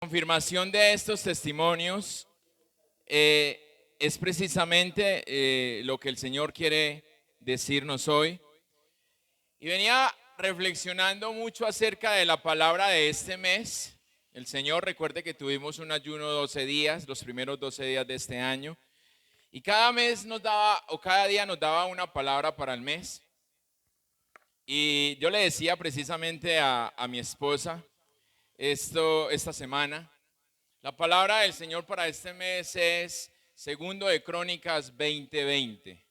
Confirmación de estos testimonios es precisamente lo que el Señor quiere decirnos hoy. Y venía reflexionando mucho acerca de la palabra de este mes. El Señor, recuerde que tuvimos un ayuno de 12 días, los primeros 12 días de este año. Y cada mes nos daba, o cada día nos daba una palabra para el mes. Y yo le decía precisamente a mi esposa esta semana. La palabra del Señor para este mes es Segundo de Crónicas 20:20,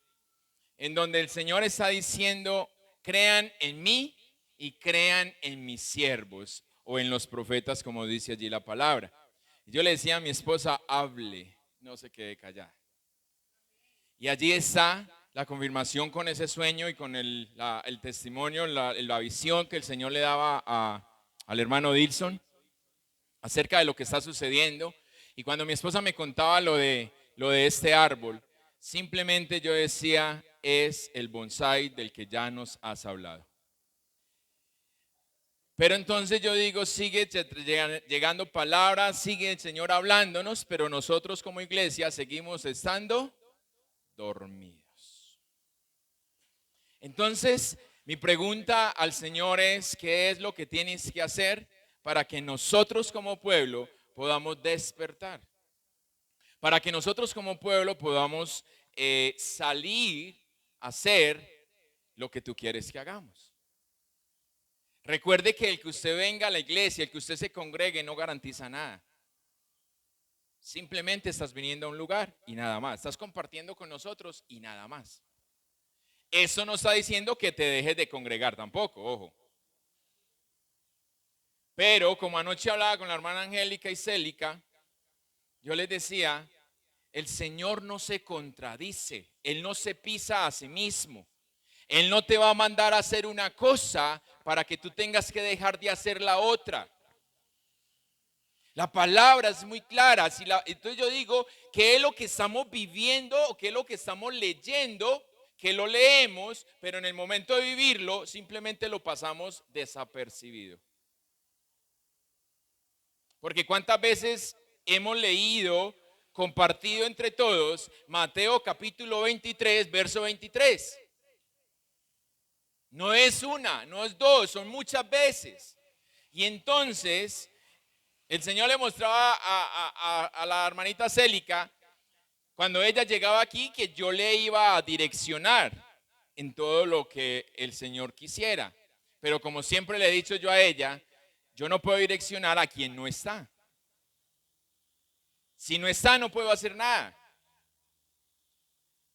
en donde el Señor está diciendo, crean en mí y crean en mis siervos, o en los profetas, como dice allí la palabra. Y yo le decía a mi esposa, hable, no se quede callada. Y allí está la confirmación con ese sueño y con el testimonio, la visión que el Señor le daba al hermano Dilson acerca de lo que está sucediendo. Y cuando mi esposa me contaba lo de este árbol, simplemente yo decía, es el bonsái del que ya nos has hablado. Pero entonces yo digo, sigue llegando palabras, sigue el Señor hablándonos, pero nosotros como iglesia seguimos estando dormidos. Entonces, mi pregunta al Señor es, ¿qué es lo que tienes que hacer para que nosotros como pueblo podamos despertar? Para que nosotros como pueblo podamos salir a hacer lo que tú quieres que hagamos. Recuerde que el que usted venga a la iglesia, el que usted se congregue, no garantiza nada. Simplemente estás viniendo a un lugar y nada más. Estás compartiendo con nosotros y nada más. Eso no está diciendo que te dejes de congregar tampoco, ojo. Pero como anoche hablaba con la hermana Angélica y Célica, yo les decía, el Señor no se contradice, Él no se pisa a sí mismo. Él no te va a mandar a hacer una cosa para que tú tengas que dejar de hacer la otra. La palabra es muy clara. Entonces yo digo, ¿qué es lo que estamos viviendo o qué es lo que estamos leyendo? Que lo leemos, pero en el momento de vivirlo simplemente lo pasamos desapercibido. Porque cuántas veces hemos leído, compartido entre todos, Mateo capítulo 23, verso 23. No es una, no es dos, son muchas veces. Y entonces el Señor le mostraba a la hermanita Célica, cuando ella llegaba aquí, que yo le iba a direccionar en todo lo que el Señor quisiera. Pero como siempre le he dicho yo a ella, yo no puedo direccionar a quien no está. Si no está, no puedo hacer nada.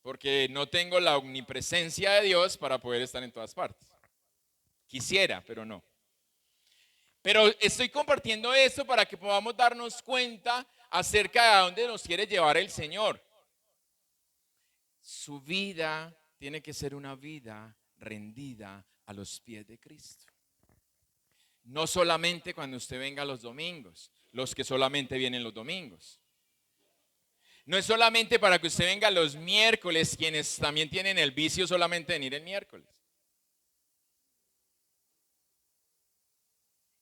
Porque no tengo la omnipresencia de Dios para poder estar en todas partes. Quisiera, pero no. Pero estoy compartiendo esto para que podamos darnos cuenta acerca de a dónde nos quiere llevar el Señor. Su vida tiene que ser una vida rendida a los pies de Cristo. No solamente cuando usted venga los domingos, los que solamente vienen los domingos. No es solamente para que usted venga los miércoles, quienes también tienen el vicio solamente de venir el miércoles.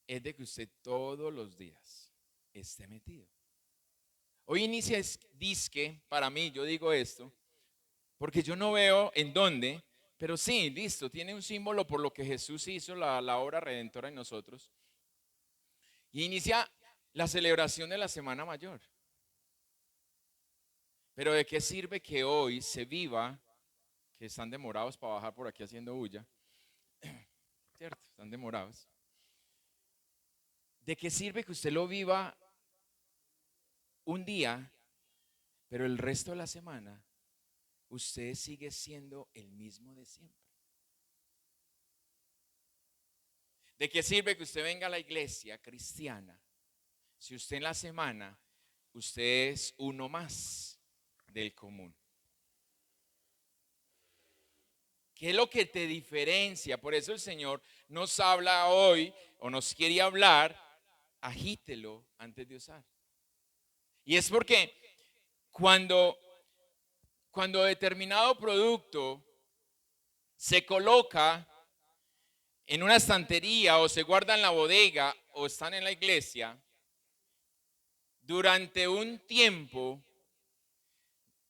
Es de que usted todos los días esté metido. Hoy inicia disque, para mí, yo digo esto, porque yo no veo en dónde, pero sí, listo, tiene un símbolo por lo que Jesús hizo, la obra redentora en nosotros. Y inicia la celebración de la Semana Mayor. Pero ¿de qué sirve que hoy se viva, que están demorados para bajar por aquí haciendo bulla? ¿Cierto? Están demorados. ¿De qué sirve que usted lo viva un día, pero el resto de la semana usted sigue siendo el mismo de siempre? ¿De qué sirve que usted venga a la iglesia cristiana si usted en la semana usted es uno más del común? ¿Qué es lo que te diferencia? Por eso el Señor nos habla hoy o nos quiere hablar, agítelo antes de usar. Y es porque cuando determinado producto se coloca en una estantería o se guarda en la bodega o están en la iglesia, durante un tiempo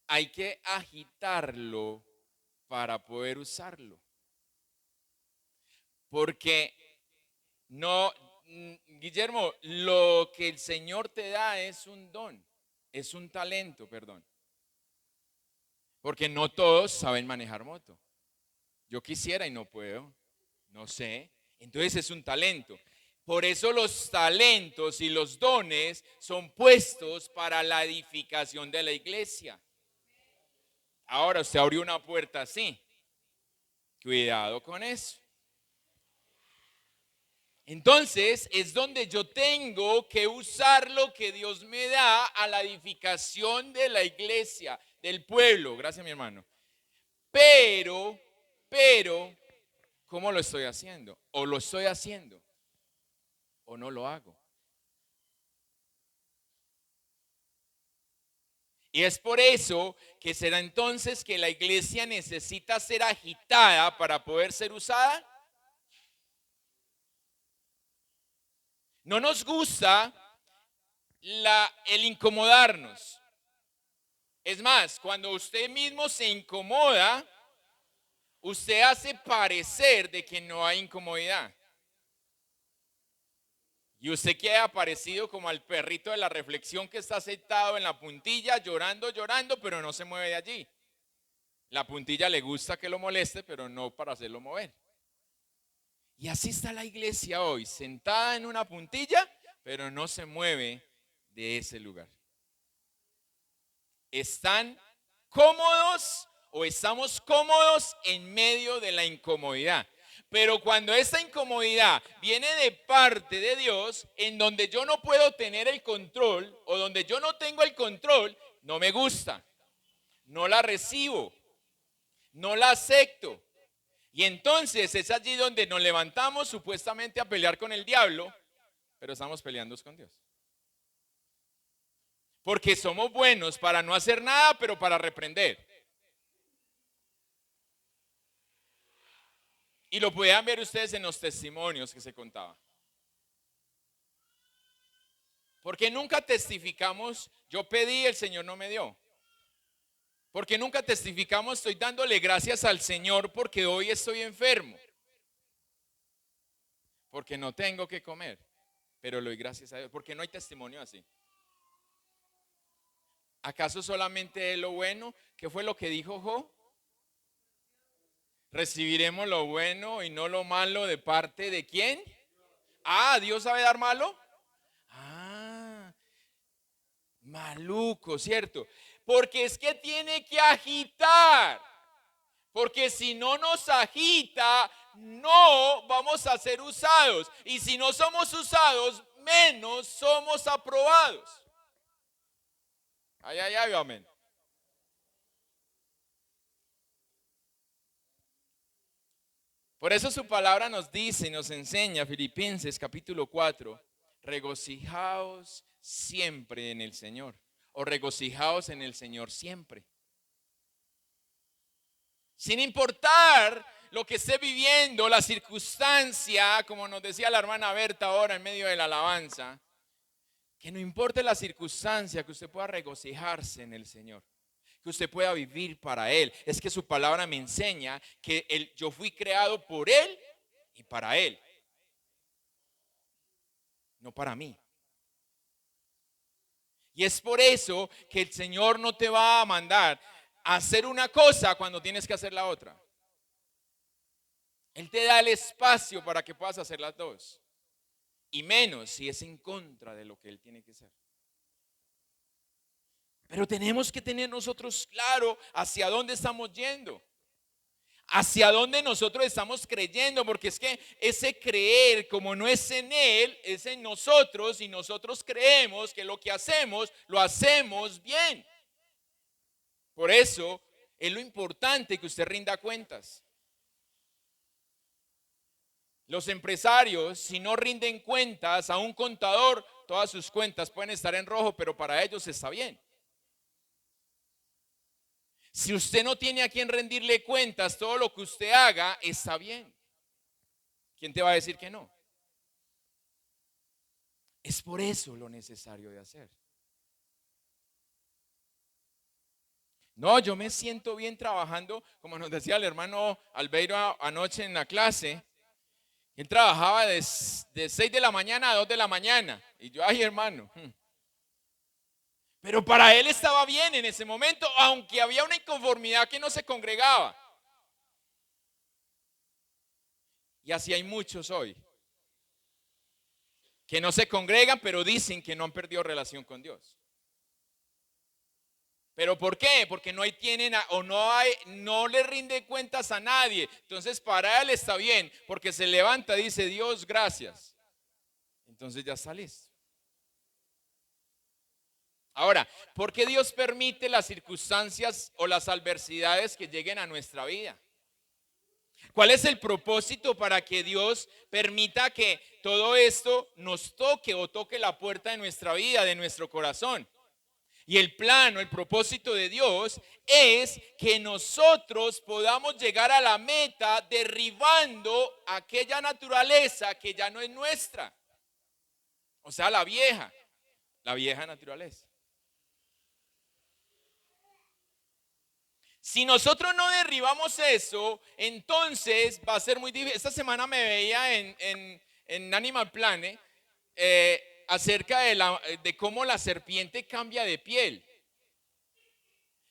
hay que agitarlo para poder usarlo. Porque no, Guillermo, lo que el Señor te da es un don, es un talento, perdón. Porque no todos saben manejar moto. Yo quisiera y no puedo, no sé. Entonces es un talento. Por eso los talentos y los dones son puestos para la edificación de la iglesia. Ahora usted abrió una puerta así. Cuidado con eso. Entonces es donde yo tengo que usar lo que Dios me da a la edificación de la iglesia, del pueblo. Gracias, mi hermano. Pero, ¿cómo lo estoy haciendo? O lo estoy haciendo o no lo hago. Y es por eso que será entonces que la iglesia necesita ser agitada para poder ser usada. No nos gusta el incomodarnos. Es más, cuando usted mismo se incomoda, usted hace parecer de que no hay incomodidad. Y usted queda parecido como al perrito de la reflexión que está sentado en la puntilla, llorando, llorando, pero no se mueve de allí. La puntilla le gusta que lo moleste, pero no para hacerlo mover. Y así está la iglesia hoy, sentada en una puntilla, pero no se mueve de ese lugar. ¿Están cómodos o estamos cómodos en medio de la incomodidad? Pero cuando esa incomodidad viene de parte de Dios, en donde yo no puedo tener el control o donde yo no tengo el control, no me gusta, no la recibo, no la acepto. Y entonces es allí donde nos levantamos supuestamente a pelear con el diablo, pero estamos peleando con Dios. Porque somos buenos para no hacer nada, pero para reprender. Y lo podían ver ustedes en los testimonios que se contaban. Porque nunca testificamos, yo pedí, el Señor no me dio. Porque nunca testificamos, estoy dándole gracias al Señor porque hoy estoy enfermo. Porque no tengo que comer, pero le doy gracias a Dios. Porque no hay testimonio así. ¿Acaso solamente es lo bueno? ¿Qué fue lo que dijo Job? Recibiremos lo bueno y no lo malo de parte de quién. Ah, ¿Dios sabe dar malo? Ah, maluco, ¿cierto? Porque es que tiene que agitar. Porque si no nos agita, no vamos a ser usados. Y si no somos usados, menos somos aprobados. Ay, ay, ay, amén. Por eso su palabra nos dice y nos enseña, Filipenses capítulo 4, regocijaos siempre en el Señor, o regocijaos en el Señor siempre. Sin importar lo que esté viviendo, la circunstancia, como nos decía la hermana Berta ahora en medio de la alabanza, que no importe la circunstancia, que usted pueda regocijarse en el Señor, que usted pueda vivir para Él. Es que su palabra me enseña que yo fui creado por Él y para Él, no para mí. Y es por eso que el Señor no te va a mandar a hacer una cosa cuando tienes que hacer la otra. Él te da el espacio para que puedas hacer las dos. Y menos si es en contra de lo que Él tiene que hacer. Pero tenemos que tener nosotros claro hacia dónde estamos yendo. Hacia dónde nosotros estamos creyendo, porque es que ese creer, como no es en Él, es en nosotros, y nosotros creemos que lo que hacemos, lo hacemos bien. Por eso es lo importante que usted rinda cuentas. Los empresarios, si no rinden cuentas a un contador, todas sus cuentas pueden estar en rojo, pero para ellos está bien. Si usted no tiene a quien rendirle cuentas, todo lo que usted haga está bien. ¿Quién te va a decir que no? Es por eso lo necesario de hacer. No, yo me siento bien trabajando, como nos decía el hermano Albeiro anoche en la clase. Él trabajaba de 6 de la mañana a 2 de la mañana. Y yo, ay hermano. Pero para él estaba bien en ese momento, aunque había una inconformidad que no se congregaba. Y así hay muchos hoy, que no se congregan, pero dicen que no han perdido relación con Dios. ¿Pero por qué? Porque no le rinde cuentas a nadie. Entonces para él está bien, porque se levanta y dice, Dios, gracias. Entonces ya está listo. Ahora, ¿por qué Dios permite las circunstancias o las adversidades que lleguen a nuestra vida? ¿Cuál es el propósito para que Dios permita que todo esto nos toque o toque la puerta de nuestra vida, de nuestro corazón? Y el plan o el propósito de Dios es que nosotros podamos llegar a la meta derribando aquella naturaleza que ya no es nuestra. O sea, la vieja naturaleza. Si nosotros no derribamos eso, entonces va a ser muy difícil. Esta semana me veía en Animal Planet acerca de cómo la serpiente cambia de piel.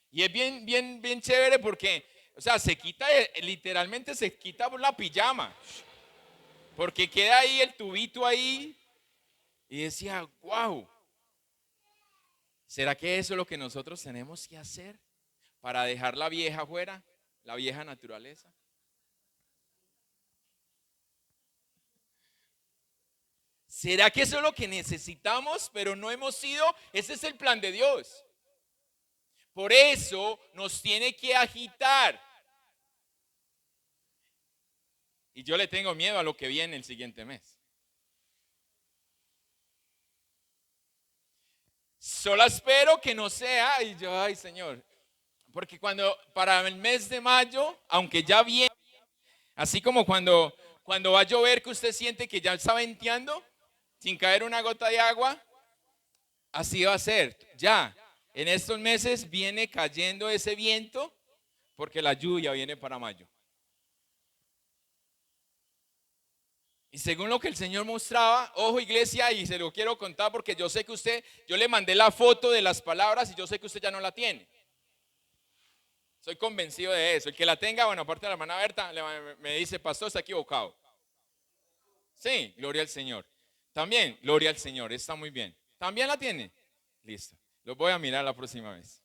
Y es bien chévere porque, o sea, literalmente se quita la pijama. Porque queda ahí el tubito ahí. Y decía, wow, ¿será que eso es lo que nosotros tenemos que hacer para dejar la vieja fuera, la vieja naturaleza? ¿Será que eso es lo que necesitamos, pero no hemos sido? Ese es el plan de Dios. Por eso nos tiene que agitar. Y yo le tengo miedo a lo que viene el siguiente mes. Solo espero que no sea, y yo, ay Señor, porque para el mes de mayo, aunque ya viene, así como cuando va a llover que usted siente que ya está venteando, sin caer una gota de agua, así va a ser. Ya, en estos meses viene cayendo ese viento, porque la lluvia viene para mayo. Y según lo que el Señor mostraba, ojo iglesia, y se lo quiero contar porque yo sé que yo le mandé la foto de las palabras y yo sé que usted ya no la tiene. Soy convencido de eso. El que la tenga, bueno, aparte de la hermana Berta, me dice, pastor, está equivocado. Sí, gloria al Señor. También, gloria al Señor, está muy bien. ¿También la tiene? Listo. Los voy a mirar la próxima vez.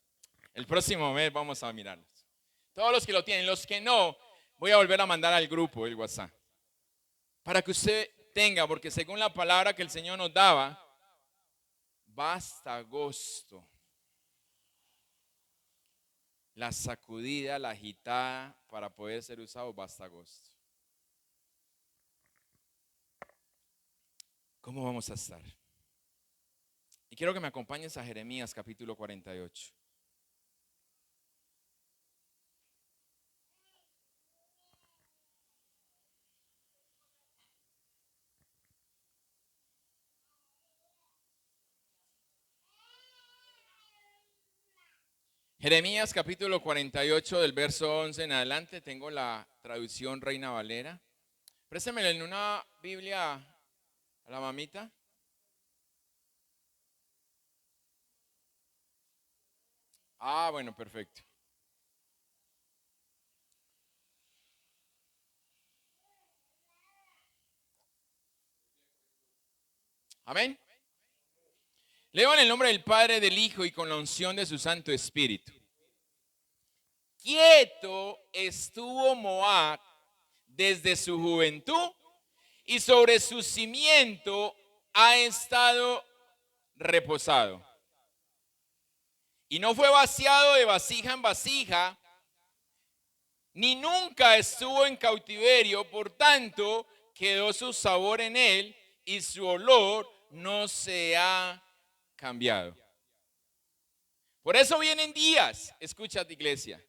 El próximo mes vamos a mirarlos. Todos los que lo tienen, los que no, voy a volver a mandar al grupo el WhatsApp. Para que usted tenga, porque según la palabra que el Señor nos daba, va hasta agosto. La sacudida, la agitada para poder ser usado va hasta agosto. ¿Cómo vamos a estar? Y quiero que me acompañes a Jeremías capítulo 48. Jeremías capítulo 48 del verso 11 en adelante, tengo la traducción Reina Valera. Préstemela en una Biblia a la mamita. Ah, bueno, perfecto. Amén. Leo en el nombre del Padre, del Hijo y con la unción de su Santo Espíritu. Quieto estuvo Moab desde su juventud y sobre su cimiento ha estado reposado. Y no fue vaciado de vasija en vasija, ni nunca estuvo en cautiverio, por tanto quedó su sabor en él y su olor no se ha cambiado. Por eso vienen días, escúchate iglesia,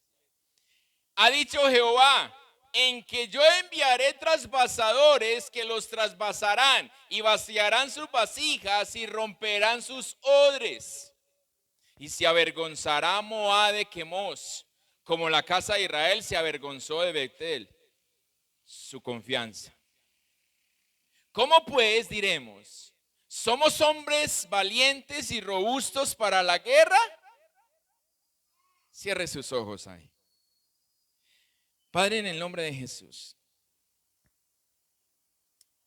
ha dicho Jehová, en que yo enviaré trasvasadores que los trasvasarán y vaciarán sus vasijas y romperán sus odres. Y se avergonzará Moab de Quemos, como la casa de Israel se avergonzó de Betel, su confianza. ¿Cómo pues diremos? ¿Somos hombres valientes y robustos para la guerra? Cierre sus ojos ahí. Padre, en el nombre de Jesús.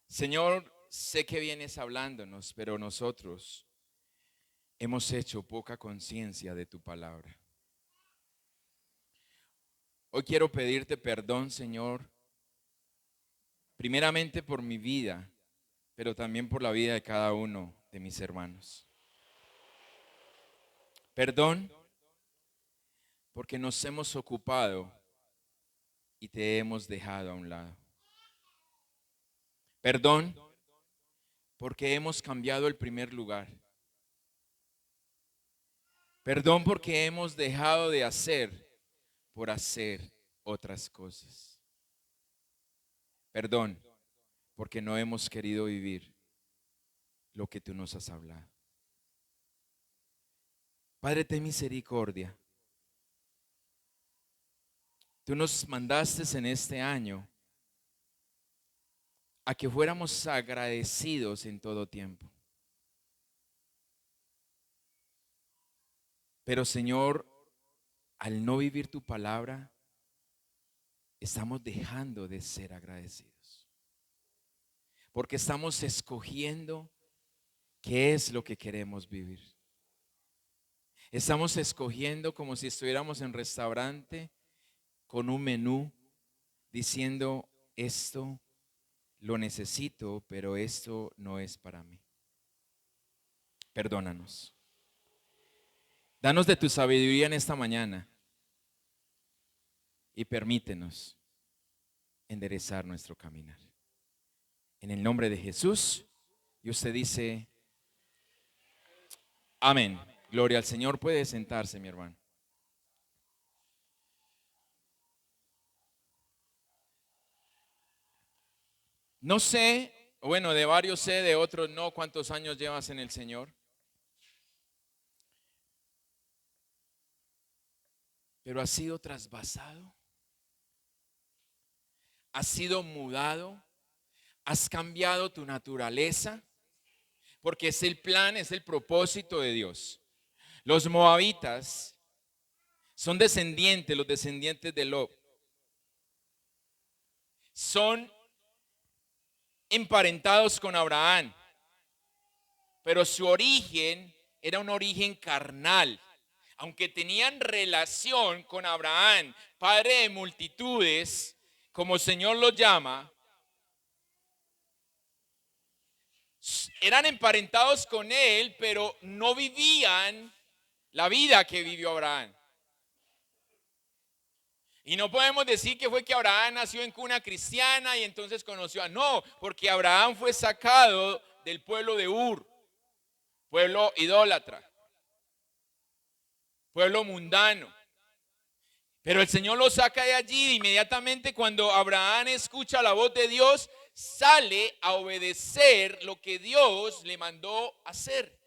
Señor, sé que vienes hablándonos, pero nosotros hemos hecho poca conciencia de tu palabra. Hoy quiero pedirte perdón, Señor, primeramente por mi vida, pero también por la vida de cada uno de mis hermanos. Perdón porque nos hemos ocupado y te hemos dejado a un lado. Perdón porque hemos cambiado el primer lugar. Perdón porque hemos dejado de hacer por hacer otras cosas. Perdón porque no hemos querido vivir lo que tú nos has hablado. Padre, ten misericordia. Tú nos mandaste en este año a que fuéramos agradecidos en todo tiempo. Pero Señor, al no vivir tu palabra, estamos dejando de ser agradecidos. Porque estamos escogiendo qué es lo que queremos vivir. Estamos escogiendo como si estuviéramos en restaurante con un menú diciendo esto lo necesito, pero esto no es para mí. Perdónanos. Danos de tu sabiduría en esta mañana y permítenos enderezar nuestro caminar. En el nombre de Jesús, y usted dice, amén. Gloria al Señor. Puede sentarse, mi hermano. No sé, bueno, de varios sé, de otros no, ¿cuántos años llevas en el Señor? Pero has sido trasvasado, has sido mudado, has cambiado tu naturaleza, porque es el plan, es el propósito de Dios. Los moabitas son descendientes, los descendientes de Lot. Son emparentados con Abraham, pero su origen era un origen carnal. Aunque tenían relación con Abraham, padre de multitudes, como el Señor lo llama, eran emparentados con él, pero no vivían la vida que vivió Abraham. Y no podemos decir que fue que Abraham nació en cuna cristiana y entonces conoció a... No, porque Abraham fue sacado del pueblo de Ur, pueblo idólatra, pueblo mundano. Pero el Señor lo saca de allí. Inmediatamente cuando Abraham escucha la voz de Dios, sale a obedecer lo que Dios le mandó hacer.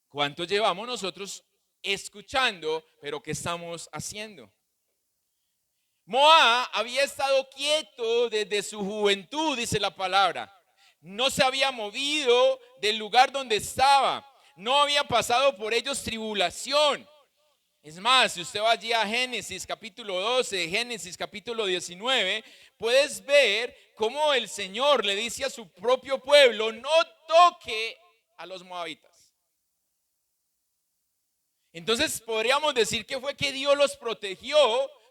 ¿Cuánto llevamos nosotros escuchando, pero qué estamos haciendo? Moab había estado quieto desde su juventud, dice la palabra. No se había movido del lugar donde estaba. No había pasado por ellos tribulación. Es más, si usted va allí a Génesis capítulo 12, Génesis capítulo 19, puedes ver cómo el Señor le dice a su propio pueblo, no toque a los moabitas. Entonces podríamos decir que fue que Dios los protegió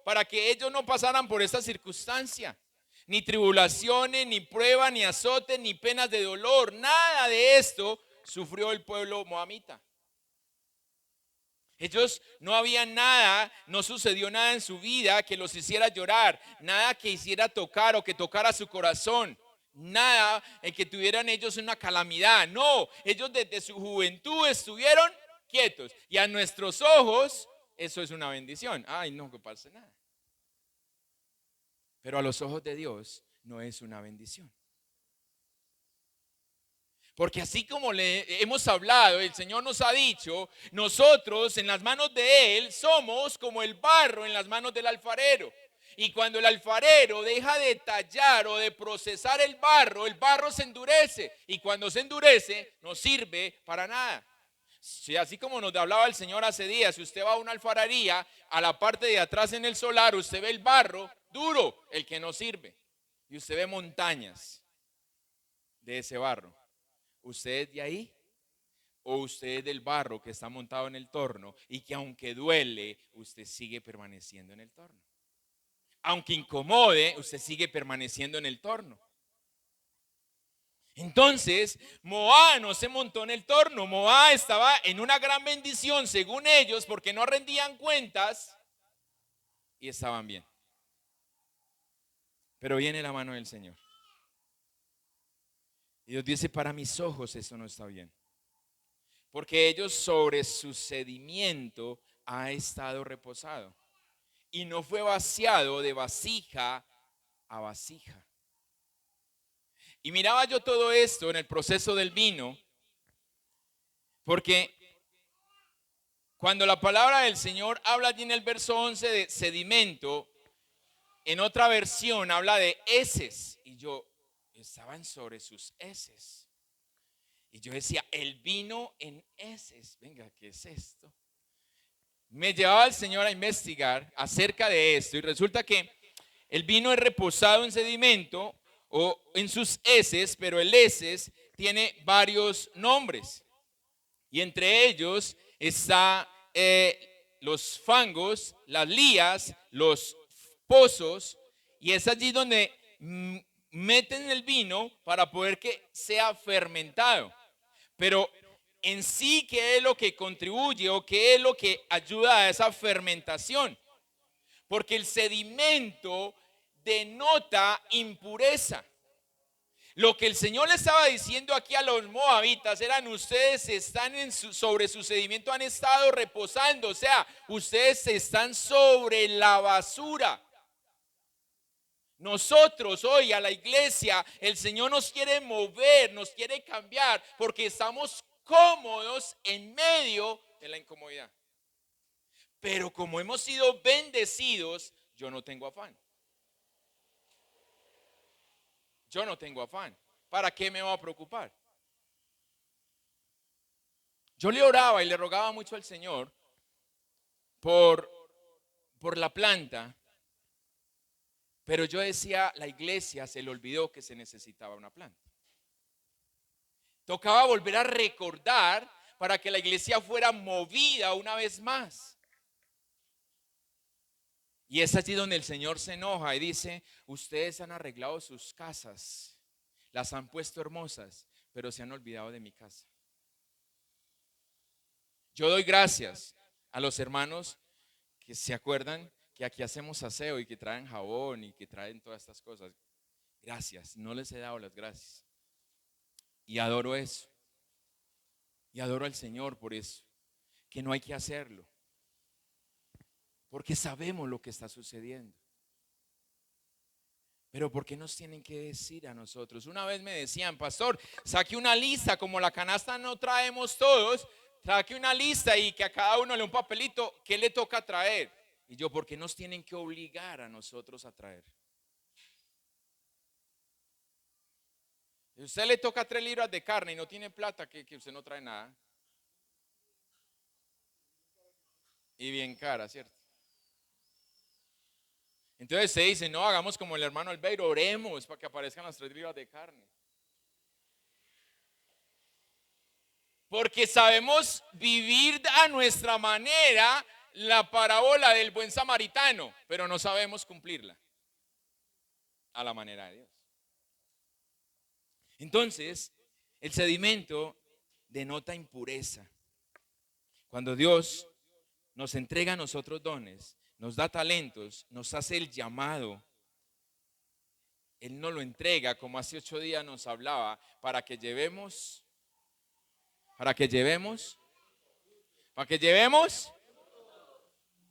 para que ellos no pasaran por esta circunstancia. Ni tribulaciones, ni pruebas, ni azotes, ni penas de dolor. Nada de esto sufrió el pueblo moabita. Ellos no había nada, no sucedió nada en su vida que los hiciera llorar, nada que hiciera tocar o que tocara su corazón, nada en que tuvieran ellos una calamidad. No, ellos desde su juventud estuvieron quietos y a nuestros ojos eso es una bendición. Ay, no, que pase nada. Pero a los ojos de Dios no es una bendición. Porque así como le hemos hablado, el Señor nos ha dicho, nosotros en las manos de Él somos como el barro en las manos del alfarero. Y cuando el alfarero deja de tallar o de procesar el barro se endurece. Y cuando se endurece, no sirve para nada. Sí, así como nos hablaba el Señor hace días, si usted va a una alfarería, a la parte de atrás en el solar, usted ve el barro duro, el que no sirve. Y usted ve montañas de ese barro. ¿Usted es de ahí? ¿O usted es del barro que está montado en el torno y que aunque duele, usted sigue permaneciendo en el torno? Aunque incomode, usted sigue permaneciendo en el torno. Entonces, Moab no se montó en el torno. Moab estaba en una gran bendición según ellos porque no rendían cuentas y estaban bien. Pero viene la mano del Señor. Y Dios dice, para mis ojos eso no está bien. Porque ellos sobre su sedimiento ha estado reposado. Y no fue vaciado de vasija a vasija. Y miraba yo todo esto en el proceso del vino. Porque cuando la palabra del Señor habla allí en el verso 11 de sedimento, en otra versión habla de heces. Y yo estaban sobre sus heces. Y yo decía, el vino en heces. Venga, ¿qué es esto? Me llevaba el Señor a investigar acerca de esto. Y resulta que el vino es reposado en sedimento o en sus heces, pero el heces tiene varios nombres. Y entre ellos está los fangos, las lías, los pozos. Y es allí donde meten el vino para poder que sea fermentado. Pero en sí, ¿qué es lo que contribuye o qué es lo que ayuda a esa fermentación? Porque el sedimento denota impureza. Lo que el Señor le estaba diciendo aquí a los moabitas eran: ustedes están sobre su sedimento, han estado reposando, o sea, ustedes están sobre la basura. Nosotros hoy a la iglesia, el Señor nos quiere mover, nos quiere cambiar, porque estamos cómodos en medio de la incomodidad. Pero como hemos sido bendecidos, yo no tengo afán. Yo no tengo afán. ¿Para qué me voy a preocupar? Yo le oraba y le rogaba mucho al Señor por la planta. Pero yo decía, la iglesia se le olvidó que se necesitaba una planta. Tocaba volver a recordar para que la iglesia fuera movida una vez más. Y es allí donde el Señor se enoja y dice: ustedes han arreglado sus casas, las han puesto hermosas, pero se han olvidado de mi casa. Yo doy gracias a los hermanos que se acuerdan que aquí hacemos aseo y que traen jabón y que traen todas estas cosas. Gracias, no les he dado las gracias. Y adoro eso. Y adoro al Señor por eso. Que no hay que hacerlo. Porque sabemos lo que está sucediendo. Pero ¿por qué nos tienen que decir a nosotros? Una vez me decían: pastor, saque una lista, como la canasta no traemos todos, saque una lista y que a cada uno le un papelito, ¿qué le toca traer? Y yo, ¿por qué nos tienen que obligar a nosotros a traer? Si usted le toca 3 libras de carne y no tiene plata, que usted no trae nada. Y bien cara, ¿cierto? Entonces se dice: no, hagamos como el hermano Albeiro, oremos para que aparezcan las 3 libras de carne. Porque sabemos vivir a nuestra manera la parábola del buen samaritano, pero no sabemos cumplirla a la manera de Dios. Entonces, el sedimento denota impureza. Cuando Dios nos entrega a nosotros dones, nos da talentos, nos hace el llamado, Él nos lo entrega, como hace 8 días nos hablaba, para que llevemos,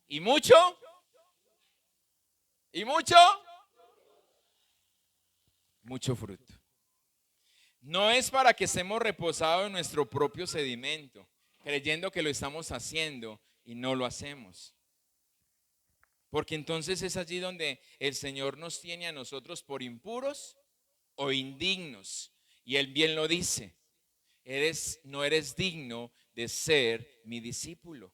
y mucho, mucho fruto. No es para que estemos reposados en nuestro propio sedimento, creyendo que lo estamos haciendo y no lo hacemos. Porque entonces es allí donde el Señor nos tiene a nosotros por impuros o indignos. Y Él bien lo dice, no eres digno de ser mi discípulo.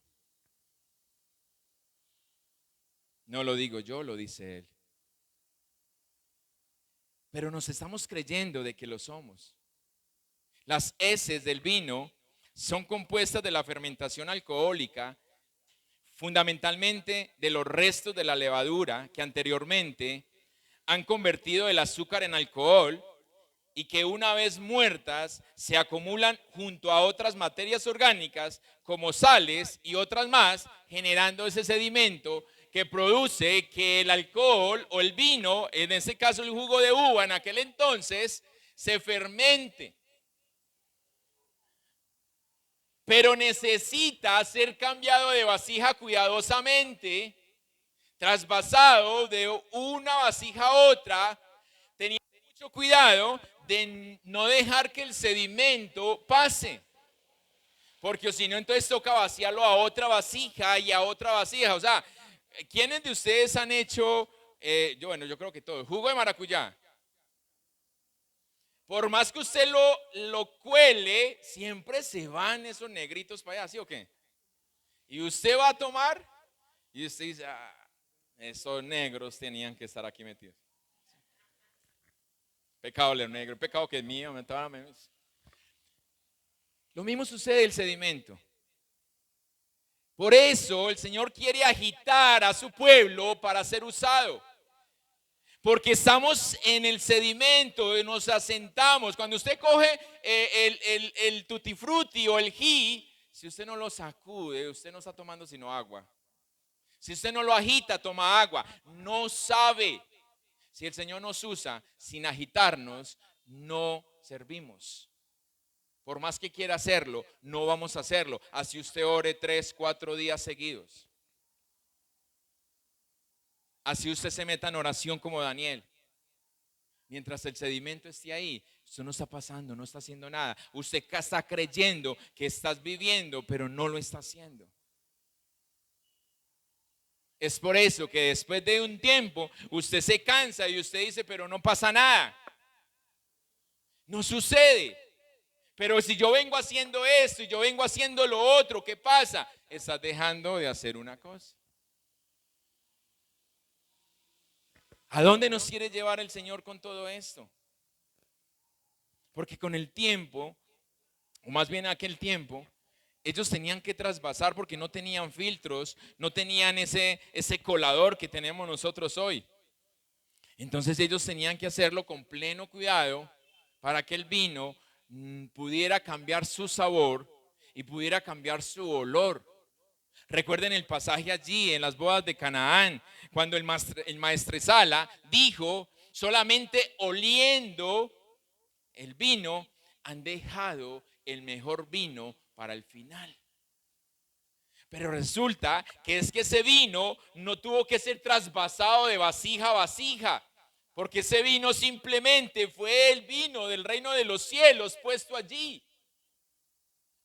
No lo digo yo, lo dice Él. Pero nos estamos creyendo de que lo somos. Las heces del vino son compuestas de la fermentación alcohólica, fundamentalmente de los restos de la levadura que anteriormente han convertido el azúcar en alcohol y que una vez muertas se acumulan junto a otras materias orgánicas como sales y otras más, generando ese sedimento que produce que el alcohol o el vino, en este caso el jugo de uva en aquel entonces, se fermente. Pero necesita ser cambiado de vasija cuidadosamente, trasvasado de una vasija a otra, teniendo mucho cuidado de no dejar que el sedimento pase. Porque si no, entonces toca vaciarlo a otra vasija y a otra vasija. O sea, ¿quiénes de ustedes han hecho, yo creo que todos, jugo de maracuyá? Por más que usted lo cuele, siempre se van esos negritos para allá, ¿sí o qué? Y usted va a tomar y usted dice, esos negros tenían que estar aquí metidos. Pecado león negro, pecado que es mío. Lo mismo sucede del sedimento. Por eso el Señor quiere agitar a su pueblo para ser usado. Porque estamos en el sedimento, nos asentamos. Cuando usted coge el tutti frutti o el ji, si usted no lo sacude, usted no está tomando sino agua. Si usted no lo agita, toma agua. No sabe. Si el Señor nos usa sin agitarnos, no servimos. Por más que quiera hacerlo, no vamos a hacerlo. Así usted ore 3, 4 días seguidos. Así usted se meta en oración como Daniel. Mientras el sedimento esté ahí, eso no está pasando, no está haciendo nada. Usted está creyendo que estás viviendo, pero no lo está haciendo. Es por eso que después de un tiempo, usted se cansa y usted dice, pero no pasa nada. No sucede. Pero si yo vengo haciendo esto y yo vengo haciendo lo otro, ¿qué pasa? Estás dejando de hacer una cosa. ¿A dónde nos quiere llevar el Señor con todo esto? Porque con el tiempo, o más bien aquel tiempo, ellos tenían que trasvasar porque no tenían filtros, no tenían ese colador que tenemos nosotros hoy. Entonces ellos tenían que hacerlo con pleno cuidado para que el vino pudiera cambiar su sabor y pudiera cambiar su olor. Recuerden el pasaje allí en las bodas de Canaán, cuando el maestresala dijo, solamente oliendo el vino, han dejado el mejor vino para el final. Pero resulta que es que ese vino no tuvo que ser trasvasado de vasija a vasija, porque ese vino simplemente fue el vino del reino de los cielos puesto allí.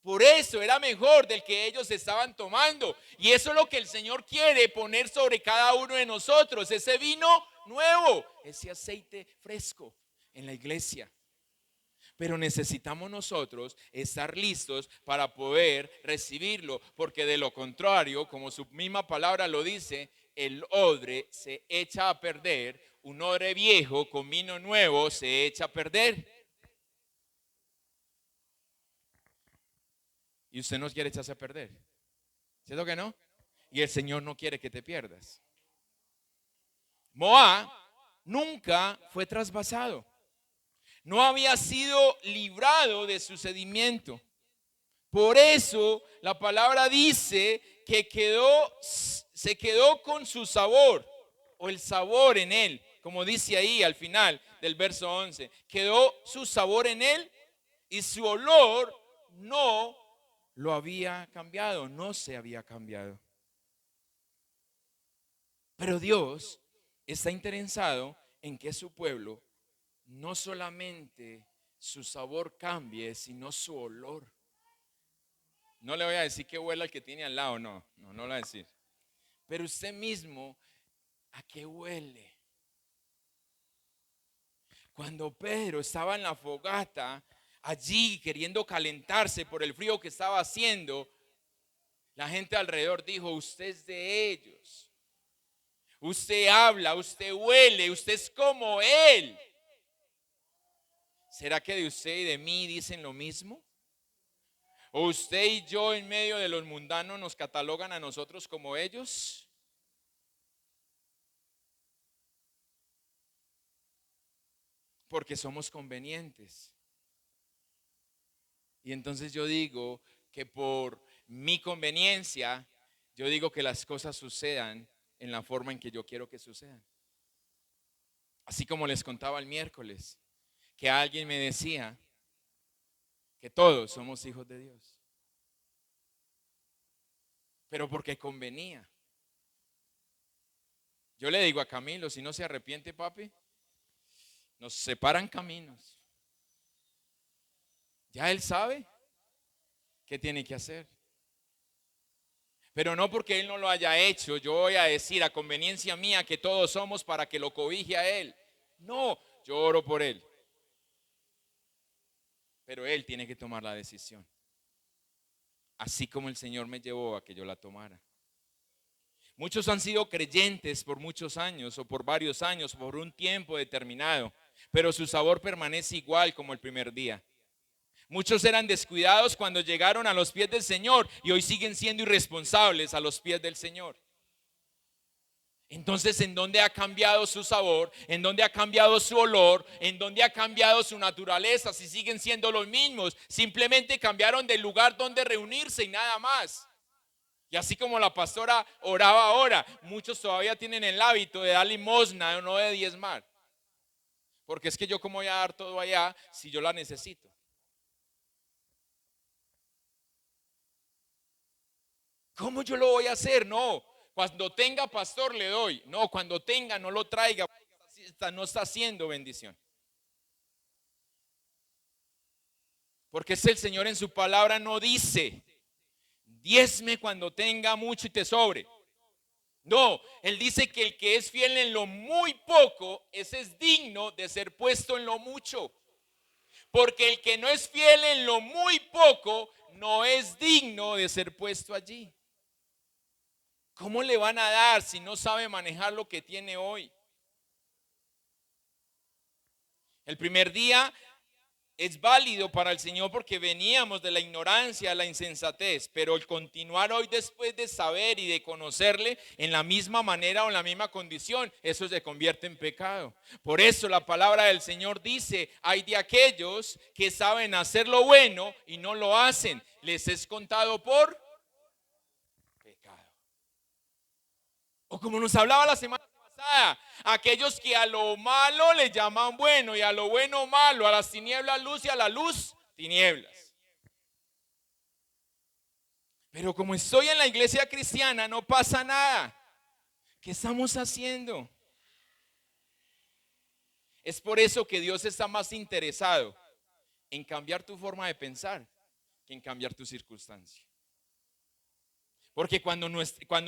Por eso era mejor del que ellos estaban tomando. Y eso es lo que el Señor quiere poner sobre cada uno de nosotros. Ese vino nuevo, ese aceite fresco en la iglesia. Pero necesitamos nosotros estar listos para poder recibirlo. Porque de lo contrario, como su misma palabra lo dice, el odre se echa a perder. Un odre viejo con vino nuevo se echa a perder. Y usted no quiere echarse a perder, ¿cierto que no? Y el Señor no quiere que te pierdas. Moab nunca fue trasvasado. No había sido librado de su sedimento. Por eso la palabra dice que se quedó con su sabor, o el sabor en él, como dice ahí al final del verso 11. Quedó su sabor en él y su olor no lo había cambiado, no se había cambiado. Pero Dios está interesado en que su pueblo no solamente su sabor cambie, sino su olor. No le voy a decir que huela al que tiene al lado, no lo voy a decir. Pero usted mismo, ¿a qué huele? Cuando Pedro estaba en la fogata, allí queriendo calentarse por el frío que estaba haciendo, la gente alrededor dijo: usted es de ellos. Usted habla, usted huele, usted es como él. ¿Será que de usted y de mí dicen lo mismo? ¿O usted y yo en medio de los mundanos nos catalogan a nosotros como ellos? Porque somos convenientes. Y entonces yo digo que por mi conveniencia, yo digo que las cosas sucedan en la forma en que yo quiero que sucedan. Así como les contaba el miércoles, que alguien me decía que todos somos hijos de Dios, pero porque convenía. Yo le digo a Camilo: si no se arrepiente, papi, nos separan caminos. Ya él sabe qué tiene que hacer. Pero no porque él no lo haya hecho, yo voy a decir a conveniencia mía que todos somos para que lo cobije a él. No, yo oro por él. Pero él tiene que tomar la decisión. Así como el Señor me llevó a que yo la tomara. Muchos han sido creyentes por muchos años o por varios años, por un tiempo determinado, pero su sabor permanece igual como el primer día. Muchos eran descuidados cuando llegaron a los pies del Señor y hoy siguen siendo irresponsables a los pies del Señor. Entonces, ¿en dónde ha cambiado su sabor? ¿En dónde ha cambiado su olor? ¿En dónde ha cambiado su naturaleza? Si siguen siendo los mismos, simplemente cambiaron del lugar donde reunirse y nada más. Y así como la pastora oraba ahora, muchos todavía tienen el hábito de dar limosna o no de diezmar. Porque es que yo, ¿cómo voy a dar todo allá si yo la necesito? ¿Cómo yo lo voy a hacer? No, cuando tenga pastor le doy. No, cuando tenga no lo traiga. No está haciendo bendición. Porque es el Señor en su palabra no dice: diezme cuando tenga mucho y te sobre. No, Él dice que el que es fiel en lo muy poco, ese es digno de ser puesto en lo mucho. Porque el que no es fiel en lo muy poco, no es digno de ser puesto allí. ¿Cómo le van a dar si no sabe manejar lo que tiene hoy? El primer día es válido para el Señor porque veníamos de la ignorancia, la insensatez, pero el continuar hoy después de saber y de conocerle en la misma manera o en la misma condición, eso se convierte en pecado. Por eso la palabra del Señor dice: hay de aquellos que saben hacer lo bueno y no lo hacen, les es contado por pecado. O como nos hablaba la semana pasada, aquellos que a lo malo le llaman bueno y a lo bueno malo, a las tinieblas luz y a la luz tinieblas. Pero como estoy en la iglesia cristiana no pasa nada. ¿Qué estamos haciendo? Es por eso que Dios está más interesado en cambiar tu forma de pensar que en cambiar tu circunstancia. Porque cuando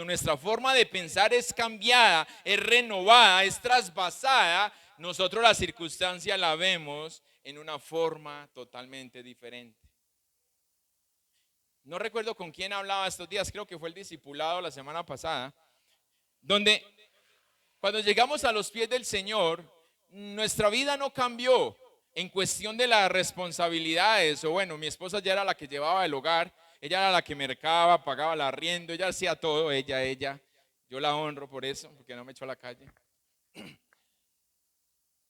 nuestra forma de pensar es cambiada, es renovada, es trasvasada, nosotros la circunstancia la vemos en una forma totalmente diferente. No recuerdo con quién hablaba estos días, creo que fue el discipulado la semana pasada, donde cuando llegamos a los pies del Señor, nuestra vida no cambió en cuestión de las responsabilidades. O bueno, mi esposa ya era la que llevaba el hogar, ella era la que mercaba, pagaba el arriendo, ella hacía todo, ella. Yo la honro por eso, porque no me echó a la calle.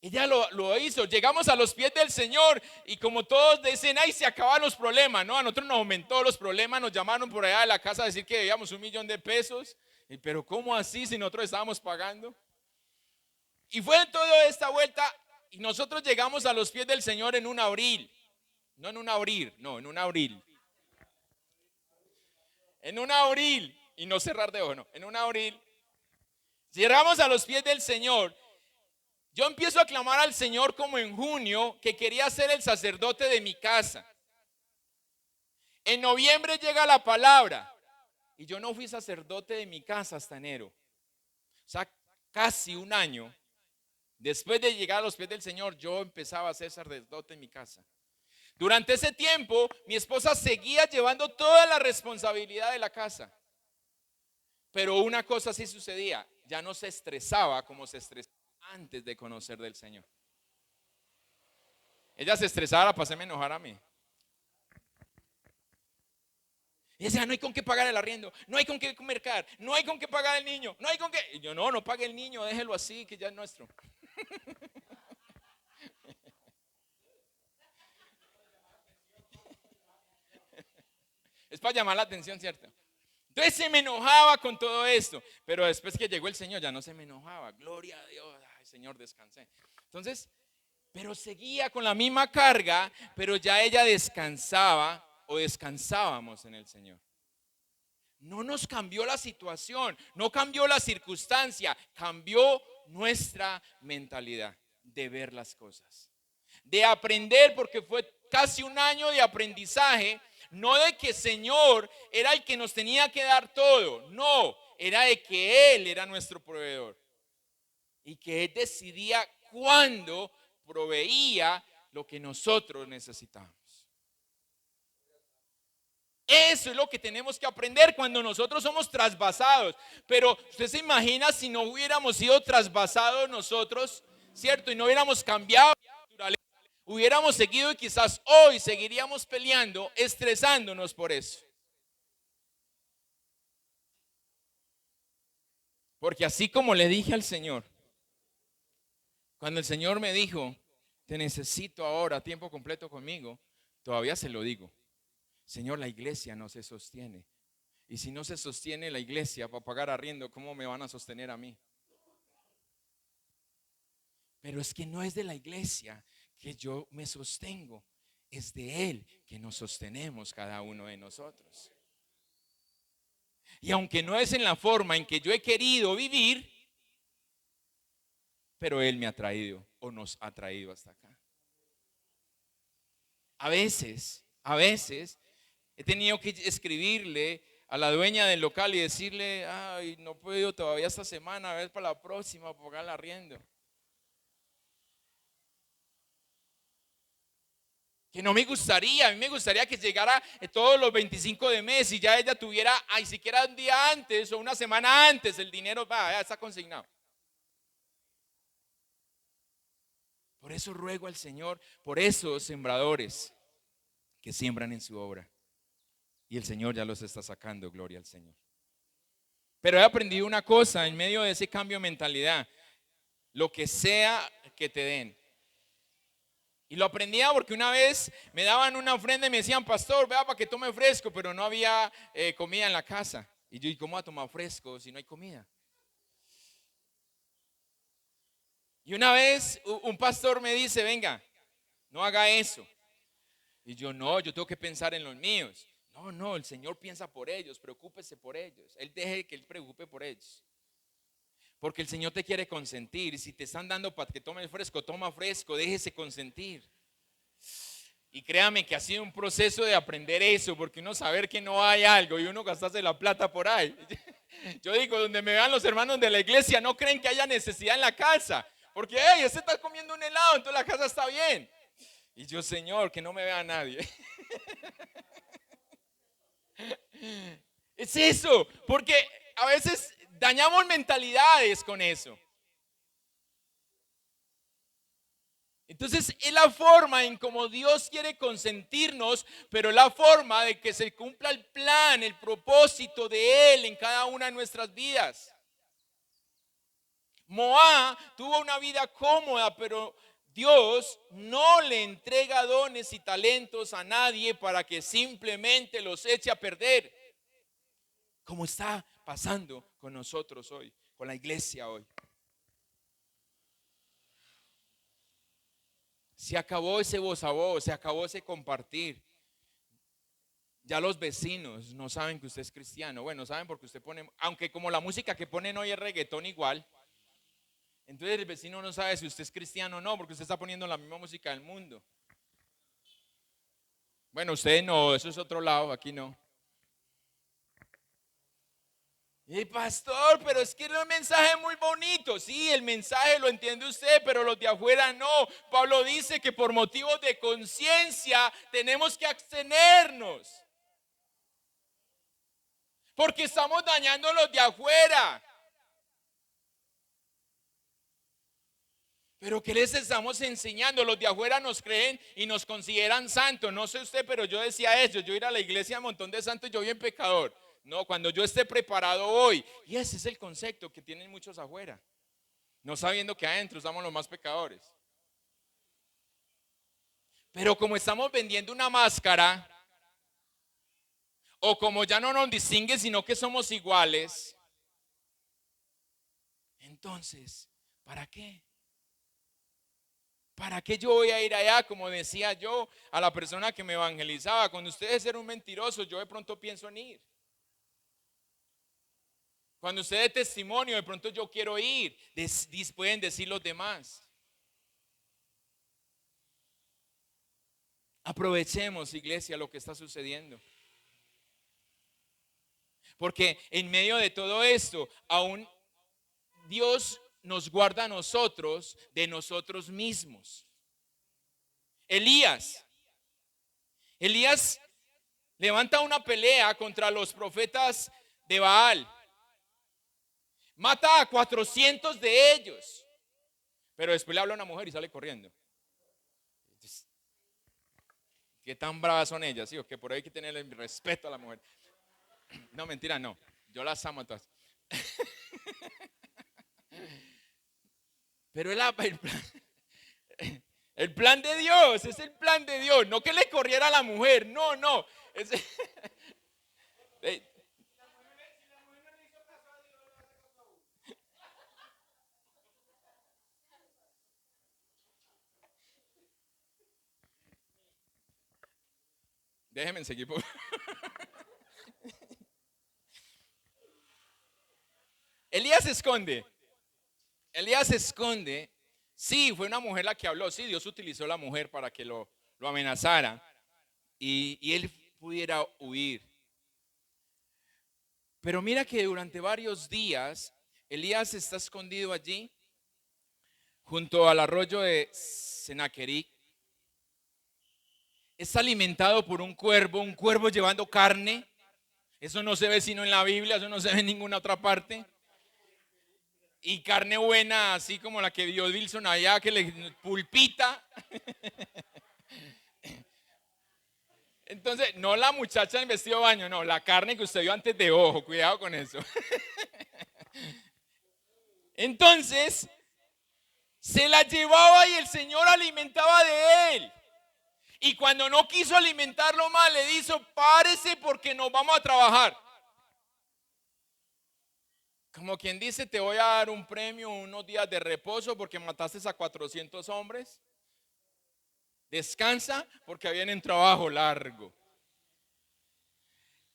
Ella lo hizo. Llegamos a los pies del Señor y como todos dicen: ay, se acaban los problemas. No, a nosotros nos aumentó los problemas, nos llamaron por allá de la casa a decir que debíamos $1,000,000. Pero ¿cómo así si nosotros estábamos pagando? Y fue toda esta vuelta y nosotros llegamos a los pies del Señor en un abril. No en un abrir, no, en un abril. En un abril. Y no cerrar de ojo, no, en un abril. Llegamos a los pies del Señor Yo empiezo a clamar al Señor como en junio, que quería ser el sacerdote de mi casa. En noviembre llega la palabra y yo no fui sacerdote de mi casa hasta enero. O sea, casi un año después de llegar a los pies del Señor, yo empezaba a ser sacerdote en mi casa. Durante ese tiempo, mi esposa seguía llevando toda la responsabilidad de la casa. Pero una cosa sí sucedía, ya no se estresaba como se estresaba antes de conocer del Señor. Ella se estresaba para hacerme enojar a mí. Y decía, no hay con qué pagar el arriendo, no hay con qué mercar, no hay con qué pagar el niño, no hay con qué. Y yo, no pague el niño, déjelo así, que ya es nuestro. Es para llamar la atención, ¿cierto? Entonces se me enojaba con todo esto, pero después que llegó el Señor ya no se me enojaba. Gloria a Dios, ay Señor, descansé. Entonces, pero seguía con la misma carga, pero ya ella descansaba o descansábamos en el Señor. No nos cambió la situación, no cambió la circunstancia, cambió nuestra mentalidad de ver las cosas, de aprender, porque fue casi un año de aprendizaje, no de que el Señor era el que nos tenía que dar todo, no, era de que Él era nuestro proveedor y que Él decidía cuándo proveía lo que nosotros necesitábamos. Eso es lo que tenemos que aprender cuando nosotros somos trasvasados. Pero usted se imagina si no hubiéramos sido trasvasados nosotros, ¿cierto? Y no hubiéramos cambiado la naturaleza, hubiéramos seguido y quizás hoy seguiríamos peleando, estresándonos por eso. Porque así como le dije al Señor, cuando el Señor me dijo, te necesito ahora a tiempo completo conmigo, todavía se lo digo. Señor, la iglesia no se sostiene. Y si no se sostiene la iglesia para pagar arriendo, ¿cómo me van a sostener a mí? Pero es que no es de la iglesia que yo me sostengo, es de Él que nos sostenemos cada uno de nosotros. Y aunque no es en la forma en que yo he querido vivir, pero Él me ha traído o nos ha traído hasta acá. A veces he tenido que escribirle a la dueña del local y decirle, ay, no puedo todavía esta semana, a ver para la próxima, para pagar el arriendo. Que no me gustaría, a mí me gustaría que llegara todos los 25 de mes y ya ella tuviera, ay, siquiera un día antes o una semana antes, el dinero ya está consignado. Por eso ruego al Señor, por esos sembradores que siembran en su obra. Y el Señor ya los está sacando, gloria al Señor. Pero he aprendido una cosa en medio de ese cambio de mentalidad. Lo que sea que te den. Y lo aprendía porque una vez me daban una ofrenda y me decían, pastor, vea para que tome fresco, pero no había comida en la casa. Y yo, ¿y cómo voy a tomar fresco si no hay comida? Y una vez un pastor me dice, venga, no haga eso. Y yo, no, yo tengo que pensar en los míos. No, el Señor piensa por ellos, preocúpese por ellos. Él deje que Él preocupe por ellos. Porque el Señor te quiere consentir. Y si te están dando para que tomes fresco, toma fresco, déjese consentir. Y créame que ha sido un proceso de aprender eso, porque uno saber que no hay algo y uno gastarse la plata por ahí. Yo digo, donde me vean los hermanos de la iglesia, no creen que haya necesidad en la casa. Porque, hey, este está comiendo un helado, entonces la casa está bien. Y yo, Señor, que no me vea nadie. Es eso, porque a veces dañamos mentalidades con eso. Entonces es la forma en como Dios quiere consentirnos, pero la forma de que se cumpla el plan, el propósito de Él en cada una de nuestras vidas. Moab tuvo una vida cómoda, pero Dios no le entrega dones y talentos a nadie para que simplemente los eche a perder, como está pasando con nosotros hoy, con la iglesia hoy. Se acabó ese voz a voz, se acabó ese compartir. Ya los vecinos no saben que usted es cristiano. Bueno, saben porque usted pone, aunque como la música que ponen hoy es reggaetón igual. Entonces el vecino no sabe si usted es cristiano o no, porque usted está poniendo la misma música del mundo. Bueno, usted no, eso es otro lado, aquí no. Y pastor, pero es que el mensaje es muy bonito. Sí, el mensaje lo entiende usted, pero los de afuera no. Pablo dice que por motivos de conciencia tenemos que abstenernos. Porque estamos dañando a los de afuera. Pero ¿qué les estamos enseñando? Los de afuera nos creen y nos consideran santos. No sé usted, pero yo decía eso. Yo ir a la iglesia un montón de santos, yo bien pecador. No, cuando yo esté preparado hoy. Y ese es el concepto que tienen muchos afuera. No sabiendo que adentro estamos los más pecadores. Pero como estamos vendiendo una máscara, o como ya no nos distingue, sino que somos iguales, entonces, ¿para qué? ¿Para qué yo voy a ir allá? Como decía yo a la persona que me evangelizaba, cuando ustedes eran un mentiroso, yo de pronto pienso en ir. Cuando usted dé testimonio, de pronto yo quiero ir. Pueden decir los demás. Aprovechemos, iglesia, lo que está sucediendo. Porque en medio de todo esto, aún Dios nos guarda a nosotros de nosotros mismos. Elías levanta una pelea contra los profetas de Baal. Mata a 400 de ellos. Pero después le habla a una mujer y sale corriendo. Entonces, ¿qué tan bravas son ellas? ¿Sí? O que por ahí hay que tenerle respeto a la mujer. No, mentira, no. Yo las amo a todas. Pero el plan de Dios, es el plan de Dios. No que le corriera a la mujer, no. Déjenme seguir. Elías se esconde. Sí, fue una mujer la que habló. Sí, Dios utilizó a la mujer para que lo amenazara y él pudiera huir. Pero mira que durante varios días Elías está escondido allí junto al arroyo de Senaqueric. Es alimentado por un cuervo llevando carne. Eso no se ve sino en la Biblia, eso no se ve en ninguna otra parte. Y carne buena, así como la que vio Wilson allá, que le pulpita. Entonces, no la muchacha en vestido de baño, no, la carne que usted vio antes de ojo, cuidado con eso. Entonces, se la llevaba y el Señor alimentaba de él. Y cuando no quiso alimentarlo más, le dijo, párese porque nos vamos a trabajar. Como quien dice, te voy a dar un premio, unos días de reposo porque mataste a 400 hombres. Descansa porque viene un trabajo largo.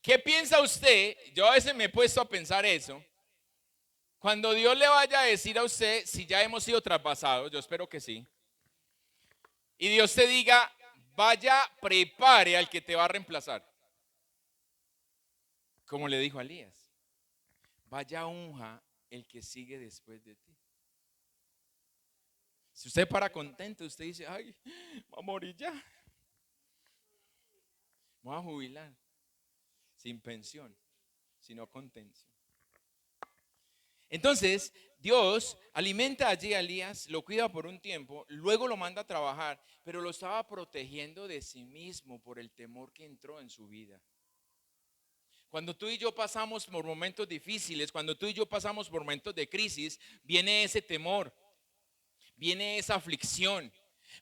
¿Qué piensa usted? Yo a veces me he puesto a pensar eso. Cuando Dios le vaya a decir a usted si ya hemos sido traspasados, yo espero que sí. Y Dios te diga, vaya, prepare al que te va a reemplazar. Como le dijo a Elías. Vaya, unja el que sigue después de ti. Si usted para contento, usted dice, ay, va a morir ya. Voy a jubilar. Sin pensión, sino con tensión. Entonces, Dios alimenta allí a Elías, lo cuida por un tiempo, luego lo manda a trabajar, pero lo estaba protegiendo de sí mismo por el temor que entró en su vida. Cuando tú y yo pasamos por momentos difíciles, cuando tú y yo pasamos por momentos de crisis, viene ese temor, viene esa aflicción,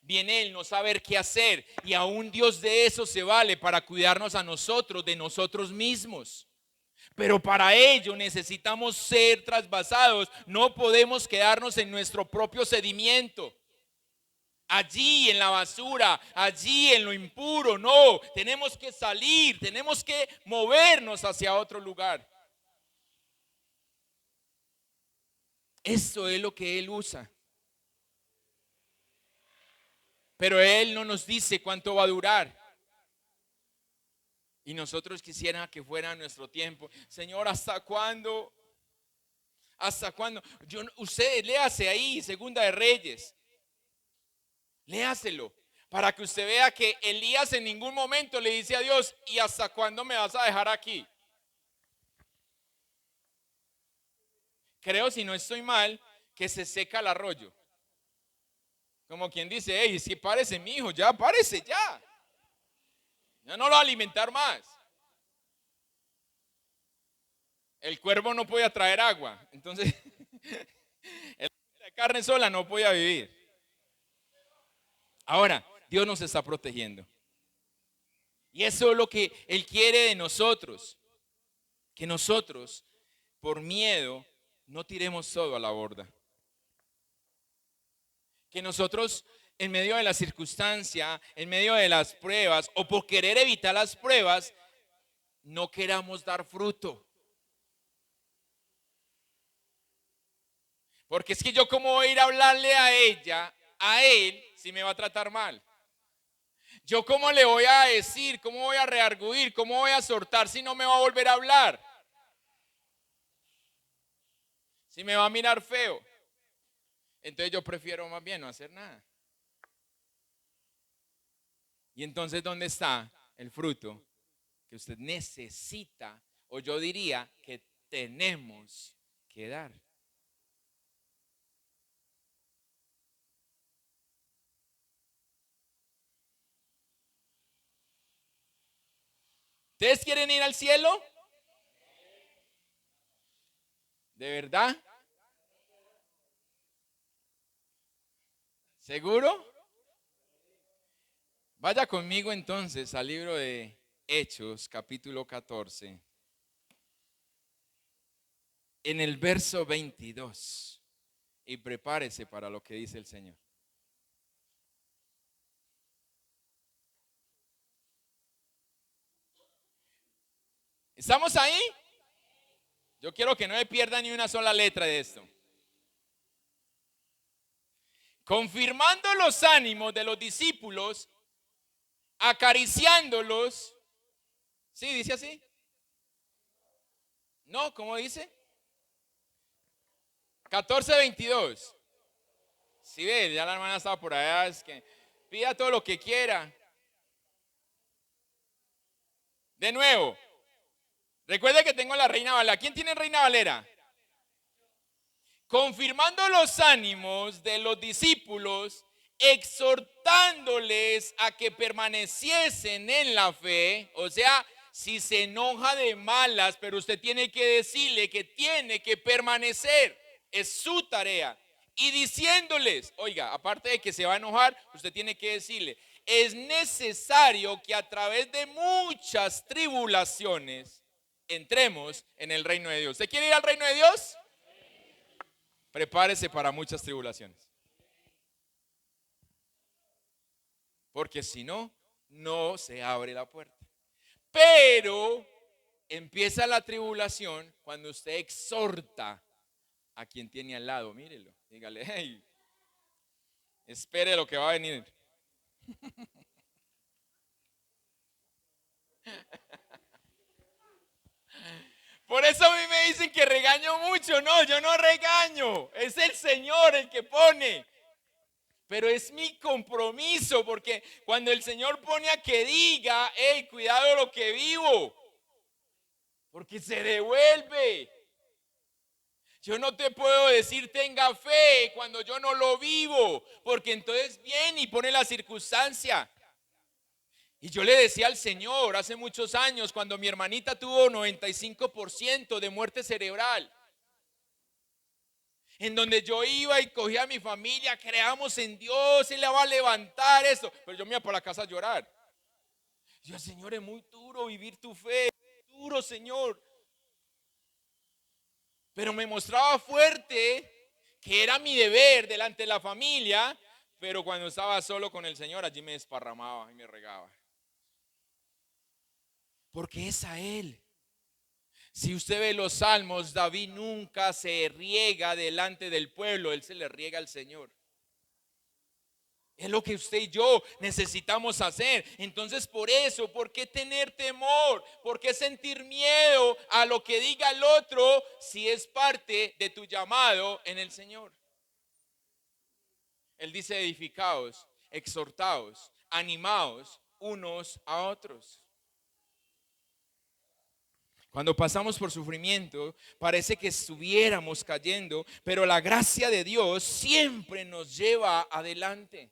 viene el no saber qué hacer, y aún Dios de eso se vale para cuidarnos a nosotros, de nosotros mismos. Pero para ello necesitamos ser trasvasados, no podemos quedarnos en nuestro propio sedimiento. Allí en la basura, allí en lo impuro, no, tenemos que salir, tenemos que movernos hacia otro lugar. Esto es lo que Él usa. Pero Él no nos dice cuánto va a durar. Y nosotros quisiéramos que fuera nuestro tiempo. Señor, ¿hasta cuándo? ¿Hasta cuándo? Usted léase ahí, Segunda de Reyes. Léaselo. Para que usted vea que Elías en ningún momento le dice a Dios, ¿y hasta cuándo me vas a dejar aquí? Creo, si no estoy mal, que se seca el arroyo. Como quien dice, hey, si párese mi hijo, ya párese, ya. Ya no lo va a alimentar más. El cuervo no podía traer agua, entonces la carne sola no podía vivir. Ahora, Dios nos está protegiendo. Y eso es lo que Él quiere de nosotros. Que nosotros, por miedo, no tiremos todo a la borda. Que nosotros, en medio de la circunstancia, en medio de las pruebas, o por querer evitar las pruebas, no queramos dar fruto. Porque es que yo cómo voy a ir a hablarle a ella, a él, si me va a tratar mal. Yo cómo le voy a decir, cómo voy a rearguir, cómo voy a soltar si no me va a volver a hablar. Si me va a mirar feo. Entonces yo prefiero más bien no hacer nada. Y entonces, ¿dónde está el fruto que usted necesita, o yo diría que tenemos que dar? ¿Ustedes quieren ir al cielo? ¿De verdad? ¿Seguro? Vaya conmigo entonces al libro de Hechos, capítulo 14, en el verso 22, y prepárese para lo que dice el Señor. ¿Estamos ahí? Yo quiero que no me pierda ni una sola letra de esto. Confirmando los ánimos de los discípulos, acariciándolos. ¿Sí dice así? No, ¿cómo dice? 14:22. Si ve, ya la hermana estaba por allá, es que pida todo lo que quiera. De nuevo, recuerde que tengo la Reina Valera. ¿Quién tiene Reina Valera? Confirmando los ánimos de los discípulos, exhortándoles a que permaneciesen en la fe. O sea, si se enoja de malas, pero usted tiene que decirle que tiene que permanecer. Es su tarea. Y diciéndoles, oiga, aparte de que se va a enojar, usted tiene que decirle, es necesario que a través de muchas tribulaciones entremos en el reino de Dios. ¿Usted quiere ir al reino de Dios? Prepárese para muchas tribulaciones. Porque si no, no se abre la puerta. Pero empieza la tribulación cuando usted exhorta a quien tiene al lado. Mírelo, dígale, hey, espere lo que va a venir. Por eso a mí me dicen que regaño mucho. No, yo no regaño. Es el Señor el que pone. Pero es mi compromiso, porque cuando el Señor pone a que diga, hey, cuidado lo que vivo, porque se devuelve. Yo no te puedo decir tenga fe cuando yo no lo vivo, porque entonces viene y pone la circunstancia. Y yo le decía al Señor hace muchos años, cuando mi hermanita tuvo 95% de muerte cerebral, en donde yo iba y cogía a mi familia, creamos en Dios, Él la va a levantar esto, pero yo me iba para la casa a llorar. Yo, Señor, es muy duro vivir tu fe, es duro, Señor. Pero me mostraba fuerte que era mi deber delante de la familia, pero cuando estaba solo con el Señor, allí me desparramaba y me regaba. Porque es a Él. Si usted ve los salmos, David nunca se riega delante del pueblo, él se le riega al Señor. Es lo que usted y yo necesitamos hacer. Entonces, por eso, ¿por qué tener temor? ¿Por qué sentir miedo a lo que diga el otro si es parte de tu llamado en el Señor? Él dice: edificaos, exhortaos, animaos unos a otros. Cuando pasamos por sufrimiento, parece que estuviéramos cayendo, pero la gracia de Dios siempre nos lleva adelante.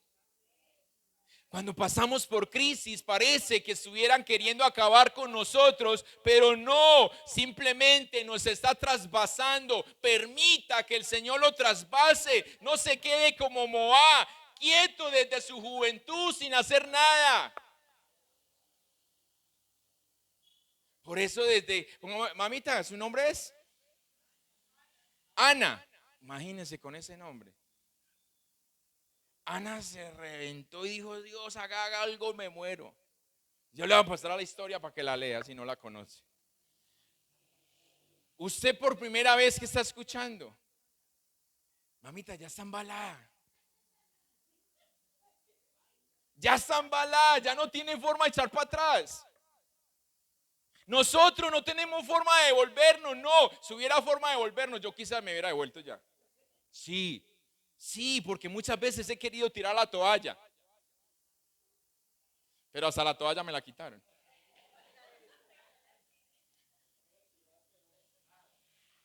Cuando pasamos por crisis, parece que estuvieran queriendo acabar con nosotros, pero no, simplemente nos está trasvasando. Permita que el Señor lo trasvase, no se quede como Moab, quieto desde su juventud sin hacer nada. Por eso mamita, ¿su nombre es? Ana. Imagínense con ese nombre. Ana se reventó y dijo: Dios, haga algo, me muero. Yo le voy a pasar a la historia para que la lea si no la conoce. Usted por primera vez que está escuchando, mamita, ya está embalada. Ya está embalada, ya no tiene forma de echar para atrás. Nosotros no tenemos forma de devolvernos, no. Si hubiera forma de devolvernos, yo quizás me hubiera devuelto ya. Sí, porque muchas veces he querido tirar la toalla, pero hasta la toalla me la quitaron.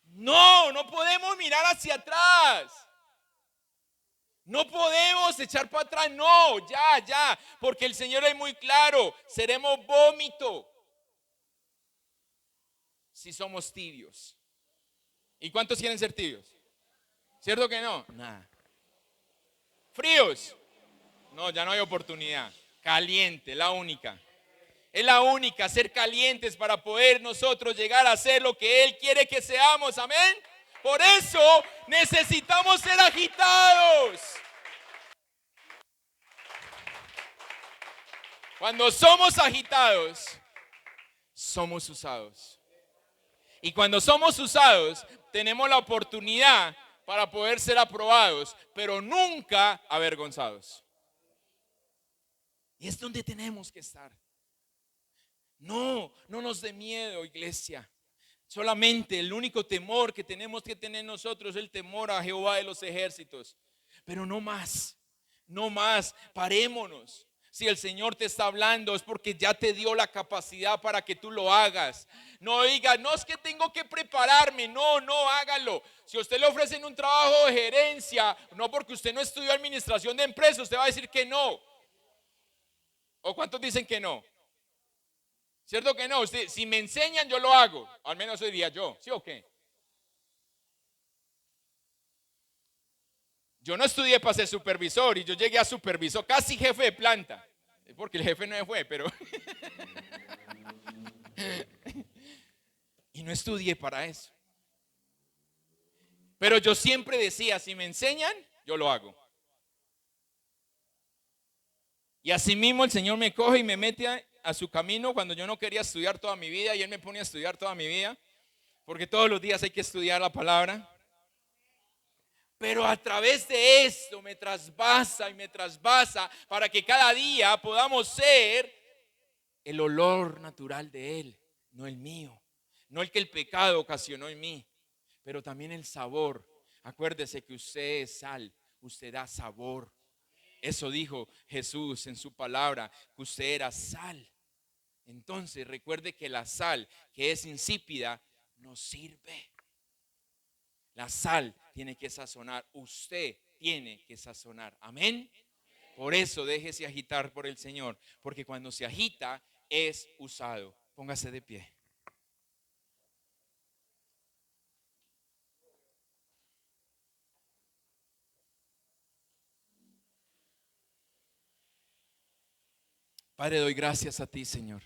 No podemos mirar hacia atrás. No podemos echar para atrás, no, ya, porque el Señor es muy claro: seremos vómito si somos tibios. ¿Y cuántos quieren ser tibios? ¿Cierto que no? Nada. ¿Fríos? No, ya no hay oportunidad. Caliente, la única. Es la única, ser calientes para poder nosotros llegar a ser lo que Él quiere que seamos, amén. Por eso necesitamos ser agitados. Cuando somos agitados, somos usados. Y cuando somos usados, tenemos la oportunidad para poder ser aprobados, pero nunca avergonzados. Y es donde tenemos que estar. No nos dé miedo, iglesia. Solamente el único temor que tenemos que tener nosotros es el temor a Jehová de los ejércitos. Pero no más, parémonos. Si el Señor te está hablando, es porque ya te dio la capacidad para que tú lo hagas. No diga: no, es que tengo que prepararme. No, hágalo. Si a usted le ofrecen un trabajo de gerencia, no porque usted no estudió administración de empresas, usted va a decir que no. ¿O cuántos dicen que no? ¿Cierto que no? Si me enseñan, yo lo hago. Al menos hoy día yo. ¿Sí o qué? Yo no estudié para ser supervisor y yo llegué a supervisor, casi jefe de planta. Porque el jefe no fue, pero... Y no estudié para eso. Pero yo siempre decía: si me enseñan, yo lo hago. Y así mismo el Señor me coge y me mete a su camino cuando yo no quería estudiar toda mi vida, y Él me pone a estudiar toda mi vida, porque todos los días hay que estudiar la palabra. Pero a través de esto me trasvasa y me trasvasa para que cada día podamos ser el olor natural de Él, no el mío, no el que el pecado ocasionó en mí, pero también el sabor. Acuérdese que usted es sal, usted da sabor. Eso dijo Jesús en su palabra, que usted era sal. Entonces recuerde que la sal, que es insípida, no sirve. La sal tiene que sazonar, usted tiene que sazonar, amén. Por eso déjese agitar por el Señor, porque cuando se agita es usado. Póngase de pie. Padre, doy gracias a ti, Señor.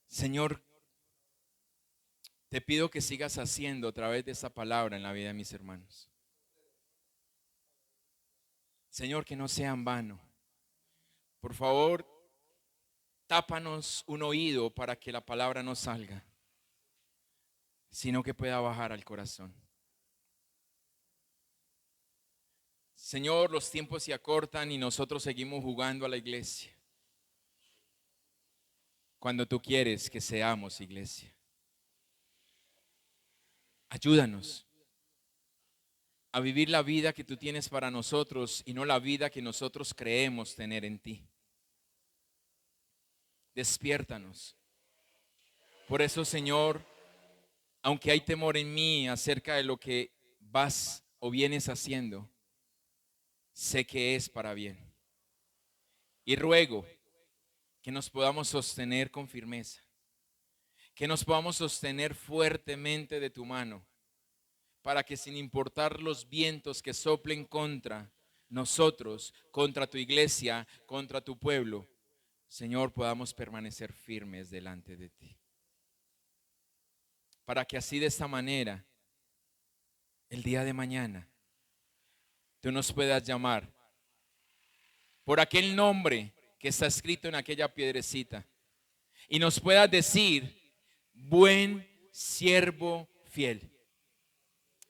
Señor, te pido que sigas haciendo a través de esa palabra en la vida de mis hermanos. Señor, que no sea en vano. Por favor, tápanos un oído para que la palabra no salga, sino que pueda bajar al corazón. Señor, los tiempos se acortan y nosotros seguimos jugando a la iglesia, cuando tú quieres que seamos iglesia. Ayúdanos a vivir la vida que tú tienes para nosotros y no la vida que nosotros creemos tener en ti. Despiértanos. Por eso, Señor, aunque hay temor en mí acerca de lo que vas o vienes haciendo, sé que es para bien. Y ruego que nos podamos sostener con firmeza, que nos podamos sostener fuertemente de tu mano, para que sin importar los vientos que soplen contra nosotros, contra tu iglesia, contra tu pueblo, Señor, podamos permanecer firmes delante de ti. Para que así de esta manera, el día de mañana, tú nos puedas llamar por aquel nombre que está escrito en aquella piedrecita y nos puedas decir: buen siervo fiel,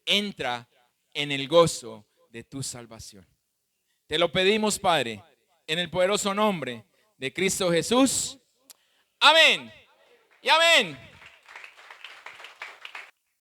entra en el gozo de tu salvación. Te lo pedimos, Padre, en el poderoso nombre de Cristo Jesús. Amén y amén.